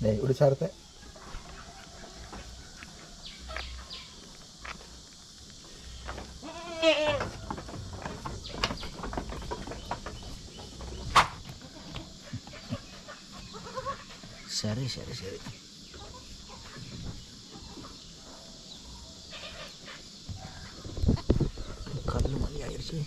டேய் இப்படி சார்த்த சரி சரி சரி கல்லு மணி ஆயிடுச்சு.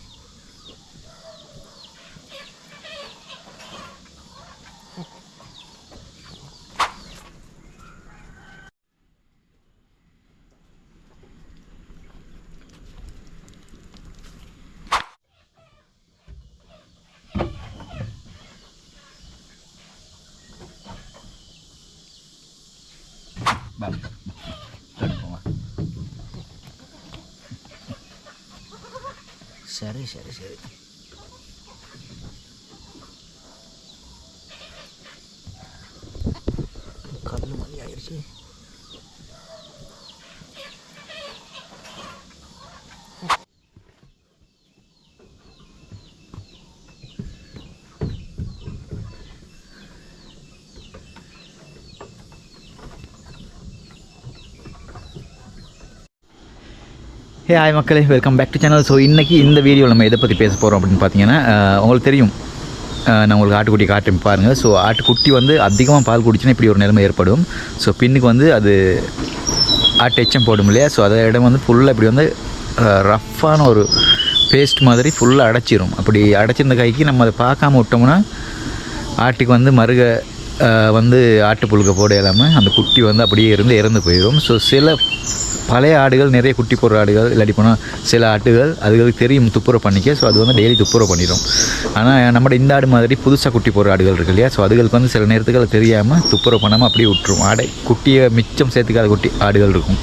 சரி சரி சரி கல்லு மணி ஆயிடுச்சு. ஹாய் மக்களே, welcome back to channel. So இன்றைக்கி இந்த வீடியோவில் நம்ம எதை பற்றி பேச போகிறோம் அப்படின்னு பார்த்தீங்கன்னா, உங்களுக்கு தெரியும், நான் உங்களுக்கு ஆட்டுக்குட்டி காட்டுறேன் பாருங்கள். ஸோ ஆட்டுக்குட்டி வந்து அதிகமாக பால் குடிச்சுன்னா இப்படி ஒரு நிலைமை ஏற்படும். ஸோ பின்னுக்கு வந்து அது ஆட்டு எச்சம் போடும் இல்லையா, ஸோ அதை இடம் வந்து ஃபுல்லாக இப்படி வந்து ரஃப்பான ஒரு பேஸ்ட் மாதிரி ஃபுல்லாக அடைச்சிரும். அப்படி அடைச்சிருந்த கைக்கு நம்ம அதை பார்க்காம விட்டோம்னா ஆட்டுக்கு வந்து மருக வந்து ஆட்டு புழுக்க போட இல்லாமல் அந்த குட்டி வந்து அப்படியே இறந்து போயிடும். ஸோ சில பழைய ஆடுகள் நிறைய குட்டி போடுற ஆடுகள் இல்லாட்டி போனால் சில ஆட்டுகள் அதுகளுக்கு தெரியும் துப்புரவு பண்ணிக்க. ஸோ அது வந்து டெய்லி துப்புரவு பண்ணிடும். ஆனால் நம்ம இந்த ஆடு மாதிரி புதுசாக குட்டி போடுற ஆடுகள் இருக்கு இல்லையா, ஸோ அதுகளுக்கு வந்து சில நேரத்துக்கு அது தெரியாமல் துப்புரவு பண்ணாமல் அப்படியே விட்டுரும். குட்டியை மிச்சம் சேர்த்துக்காத குட்டி ஆடுகள் இருக்கும்.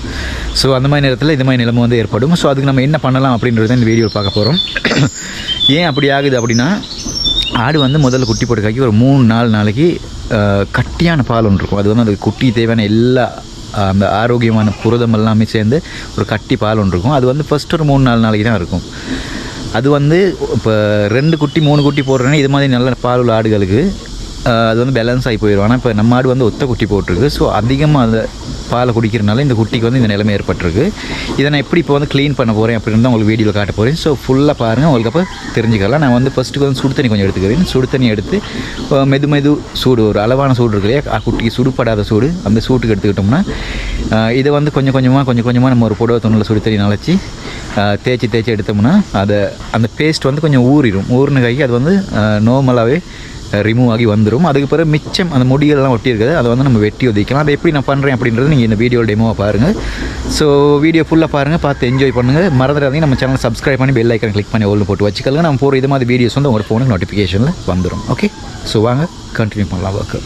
ஸோ அந்த மாதிரி நேரத்தில் இந்த மாதிரி நிலைமை வந்து ஏற்படும். ஸோ அதுக்கு நம்ம என்ன பண்ணலாம் அப்படின்றத இந்த வீடியோவில் பார்க்க போகிறோம். ஏன் அப்படி ஆகுது அப்படின்னா, ஆடு வந்து முதல்ல குட்டி போட்டுக்காக்கி ஒரு 3-4 நாளைக்கு கட்டியான பால் ஒன்று இருக்கும். அது வந்து அந்த குட்டி தேவையான எல்லா அந்த ஆரோக்கியமான புரதம் எல்லாமே சேர்ந்து ஒரு கட்டி பால் ஒன்று இருக்கும். அது வந்து ஃபஸ்ட்டு ஒரு 3-4 நாளைக்கு தான் இருக்கும். அது வந்து இப்போ 2 குட்டி 3 குட்டி போடுறேன்னா இது மாதிரி நல்ல பால் உள்ள ஆடுகளுக்கு அது வந்து பேலன்ஸ் ஆகி போயிடும். ஆனால் இப்போ நம்ம ஆடு வந்து ஒத்த குட்டி போட்டிருக்கு. ஸோ அதிகமாக அந்த பாலை குடிக்கிறனால இந்த குட்டிக்கு வந்து இந்த நிலைமை ஏற்பட்டிருக்கு. இதை நான் எப்படி இப்போ வந்து க்ளீன் பண்ண போகிறேன் அப்படின்னு தான் உங்களுக்கு வீடியோவில் காட்ட போகிறேன். ஸோ ஃபுல்லாக பாருங்கள், உங்களுக்கு அப்போ தெரிஞ்சுக்கலாம். நான் வந்து ஃபஸ்ட்டுக்கு வந்து சுடு தண்ணி கொஞ்சம் எடுத்துக்கிறேன். சுடு தண்ணி எடுத்து மெது சூடு, ஒரு அளவான சூடு இருக்கு இல்லையா, குட்டிக்கு சுடுபடாத சூடு, அந்த சூட்டுக்கு எடுத்துக்கிட்டோம்னா இதை வந்து கொஞ்சம் கொஞ்சமாக நம்ம ஒரு புடவை துணியில் சுடு தண்ணி நினச்சி தேய்ச்சி எடுத்தோம்னா அந்த பேஸ்ட் வந்து கொஞ்சம் ஊறின கைக்கு அது வந்து நார்மலாகவே ரிமூவ் ஆகி வந்துடும். அதுக்கு பிறகு மிச்சம் அந்த முடியெல்லாம் ஒட்டி இருக்குது, அதை வந்து நம்ம வெட்டி ஒதுக்கலாம். அதை எப்படி நான் பண்ணுறேன் அப்படின்றது நீங்கள் இந்த வீடியோ டெமோவை பாருங்கள். ஸோ வீடியோ ஃபுல்லாக பாருங்கள், பார்த்து என்ஜாய் பண்ணுங்கள். மறந்துடாதீங்க நம்ம சேனல் சப்ஸ்கிரைப் பண்ணி பெல் ஐக்கன் கிளிக் பண்ணி ஓல்னு போட்டு வச்சுக்கலுங்க. நம்ம போகிற இது மாதிரி வீடியோஸ் வந்து உங்கள் ஃபோனுக்கு நோட்டிஃபிகேஷனில் வந்துடும். ஓகே, ஸோ வாங்க கண்டினியூ பண்ணலாம் ஒர்க்கு.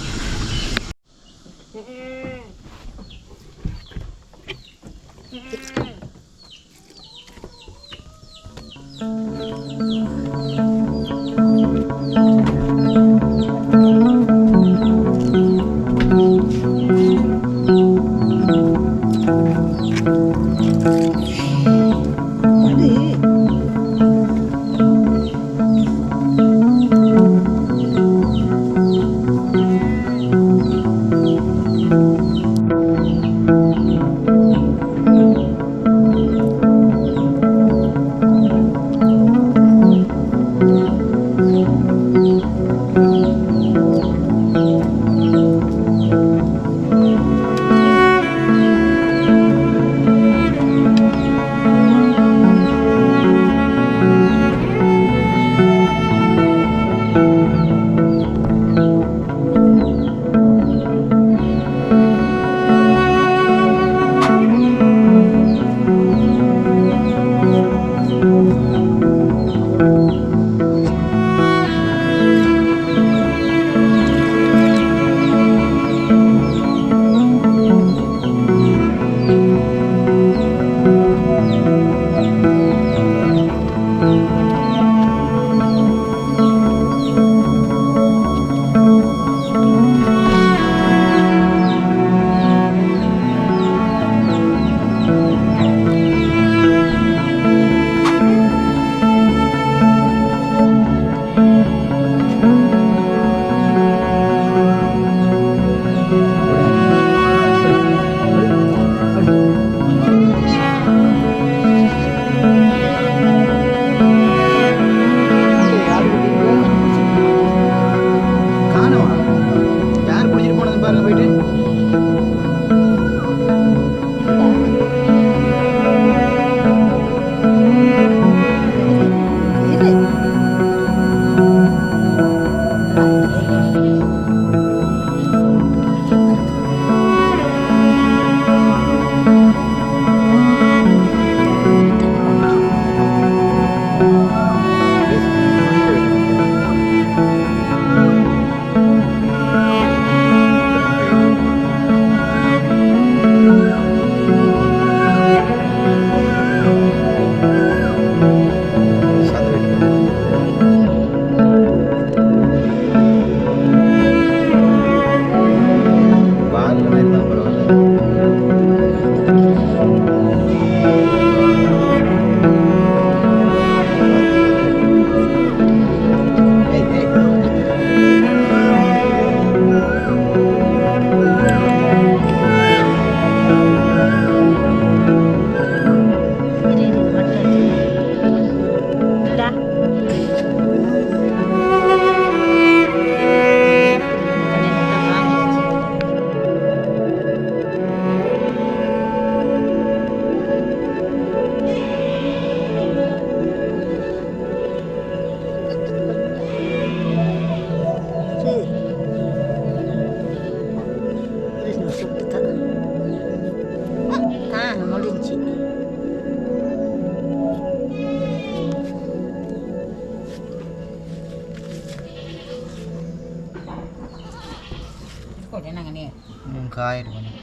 காயிடும் கொஞ்சம்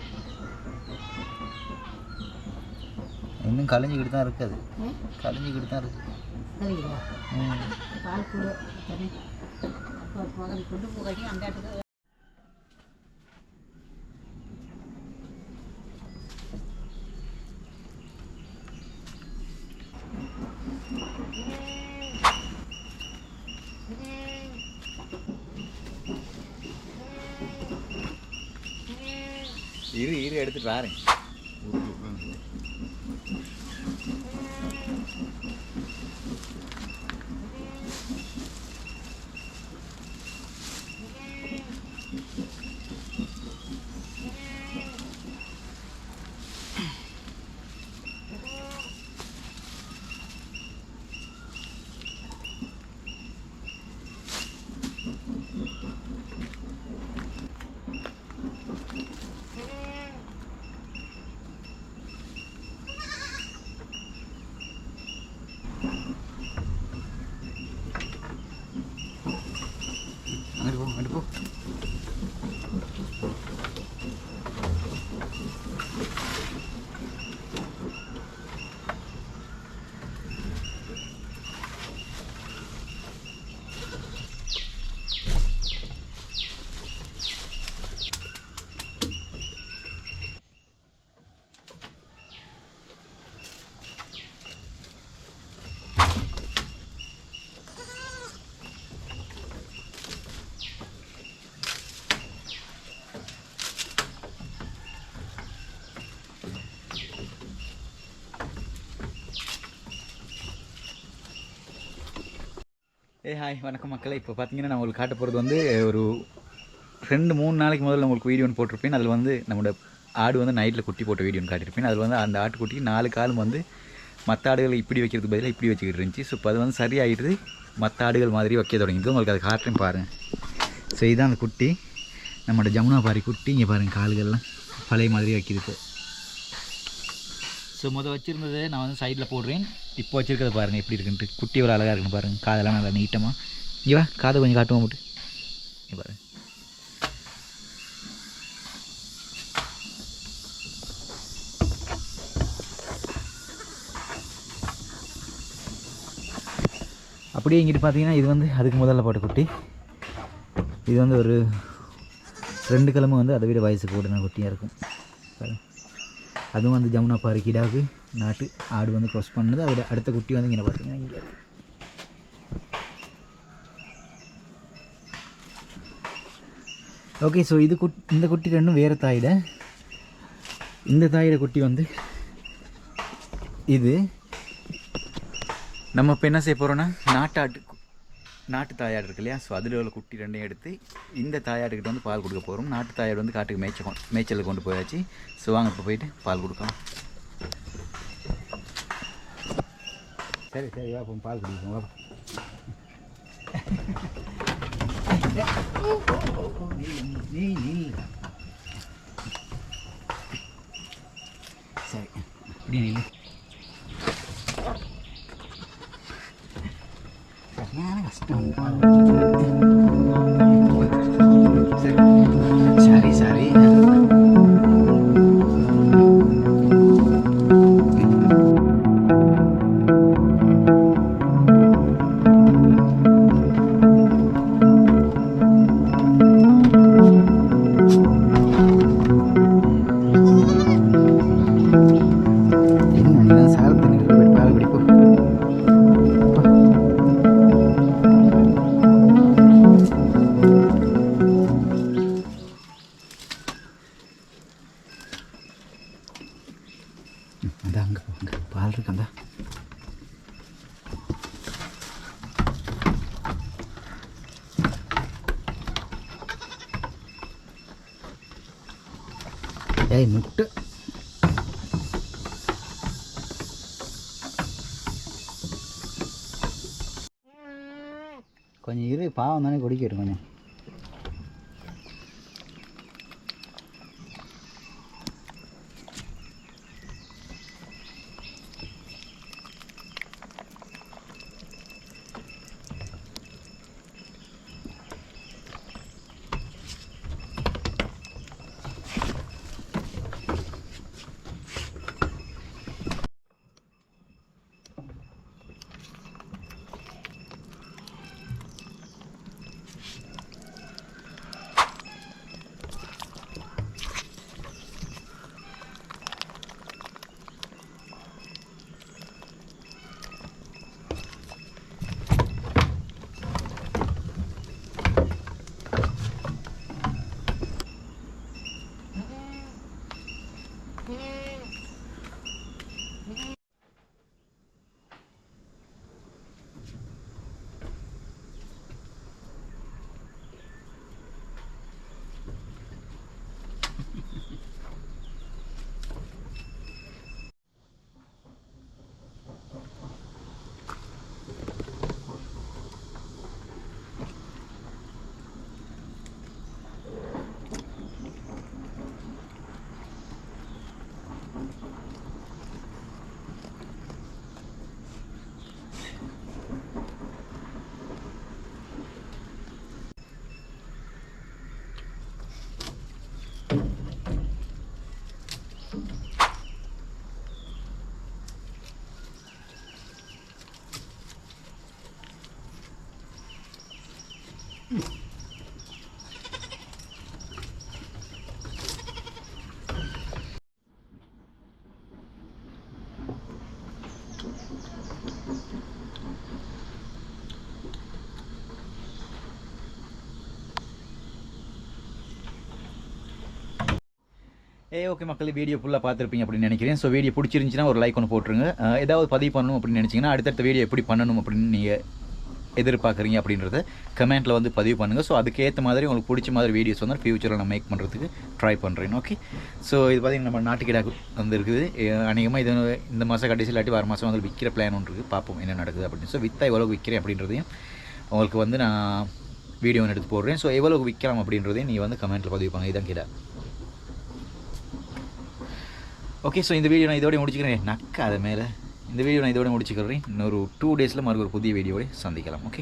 இன்னும் கலைஞ்சிக்கிட்டு தான் இருக்குது கலைஞ்சிக்கிட்டு தான் இருக்குது பால் கூட கொண்டு போகாட்டி அந்த இடத்துக்கு இரு எடுத்துட்டு வரேன் அங்கிட்டு போ ஹாய் வணக்கம் மக்களே. இப்போ பார்த்தீங்கன்னா நான் உங்களுக்கு காட்ட போகிறது வந்து ஒரு 2-3 நாளைக்கு முதல்ல உங்களுக்கு வீடியோ ஒன்று போட்டிருப்பேன். அதில் வந்து நம்மளோட ஆடு வந்து நைட்டில் குட்டி போட்ட வீடியோன்னு காட்டியிருப்பேன். அதில் வந்து அந்த ஆட்டுக்குட்டி 4 காலம் வந்து மற்ற ஆடுகளை இப்படி வைக்கிறதுக்கு பதிலாக இப்படி வச்சுக்கிட்டு இருந்துச்சு. ஸோ இப்போ அது வந்து சரியாகிடுது, மற்ற ஆடுகள் மாதிரி வைக்க தொடங்கிது. உங்களுக்கு அதை காட்டுறேன் பாருங்கள். ஸோ இதுதான் அந்த குட்டி, நம்மளோட ஜமுனா பாரி குட்டி. இங்கே பாருங்கள் கால்கள்லாம் பழைய மாதிரி வைக்கிது. ஸோ வச்சுருந்ததை நான் வந்து சைடில் போடுறேன். இப்போ வச்சுருக்கிறது பாருங்கள் எப்படி இருக்குன்ட்டு. குட்டி எவ்வளோ அழகாக இருக்குன்னு பாருங்கள். காதெல்லாம் நல்லா நீட்டமாக. இங்கே வா, காதை கொஞ்சம் காட்டுவோம் போட்டு. இங்கே பாருங்கள். அப்படியே இங்கிட்டு பார்த்தீங்கன்னா இது வந்து அதுக்கு முதல்ல போட்ட குட்டி. இது வந்து ஒரு 2 கிழமை வந்து அதை விட வயசுக்கு ஓடின குட்டியாக இருக்கும். அதுவும் வந்து ஜமுனா பாரி கிடாவுக்கு நாட்டு ஆடு வந்து க்ராஸ் பண்ணுது. அதோட அடுத்த குட்டி வந்து இங்கே பார்த்தீங்கன்னா இங்கே. ஓகே, ஸோ இந்த குட்டி ரெண்டும் வேறு தாயிட. இந்த தாயிட குட்டி வந்து இது. நம்ம இப்போ என்ன செய்ய போகிறோன்னா நாட்டு தாயாடு இருக்கு இல்லையா, ஸோ அதில் உள்ள குட்டி ரெண்டையும் எடுத்து இந்த தாயாடுக்கிட்ட வந்து பால் கொடுக்க போகிறோம். நாட்டு தாயாடு வந்து காட்டுக்கு மேய்ச்சலுக்கு கொண்டு போயாச்சு. ஸோ வாங்க இப்போ போயிட்டு பால் கொடுக்கலாம். சரி சரி வா, இப்போ பால் குடிப்போம் வா. சரி இப்படி நீ கஷ்டம். சரி சரி அங்கே பால் இருக்காண்டா. ஏய் முட்டை கொஞ்சம் இரு, பாவம் தானே குடிக்கட்டும் கொஞ்சம். ஓகே மக்கள், வீடியோ ஃபுல்லாக பார்த்துருப்பீங்க அப்படின்னு நினைக்கிறேன். ஸோ வீடியோ பிடிச்சிருந்துச்சின்னா ஒரு லைக் ஒன்று போட்டுருங்க. ஏதாவது பதிவு பண்ணணும் அப்படின்னு நினச்சிங்கன்னா அடுத்தடுத்த வீடியோ எப்படி பண்ணணும் அப்படின்னு நீங்கள் எதிர்பார்க்குறீங்க அப்படின்றத கமெண்ட்டில் வந்து பதிவு பண்ணுங்கள். ஸோ அதுக்கேற்ற மாதிரி உங்களுக்கு பிடிச்ச மாதிரி வீடியோஸ் வந்து ஃபியூச்சரில் நான் மேக் பண்ணுறதுக்கு ட்ரை பண்ணுறேன். ஓகே, ஸோ இது பார்த்திங்கன்னா நம்ம நாட்டுக்கிடா வந்து இருக்குது. அநேகமாக இது இந்த மாதம் கடைசி இல்லாட்டி வர மாதம் வந்து விற்கிற பிளான் ஒன்று இருக்குது. பார்ப்போம் என்ன நடக்குது அப்படின்னு. ஸோ விற்றா எவ்வளோ விற்கிறேன் அப்படின்றதையும் உங்களுக்கு வந்து நான் வீடியோ ஒன்று எடுத்து போடுறேன். ஸோ எவ்வளோ விற்கலாம் அப்படின்றதையும் நீங்கள் வந்து கமெண்ட்டில் பதிவு பண்ணுங்கள். இதான் கிடா. ஓகே, ஸோ இந்த வீடியோ நான் இதோட முடிச்சுக்கிறேன். நக்கா அது மேலே இந்த வீடியோ நான் இதோட முடிச்சுக்கிறேன். இன்னொரு 2 டேஸில் மறுபடியும் ஒரு புதிய வீடியோவை சந்திக்கலாம். ஓகே.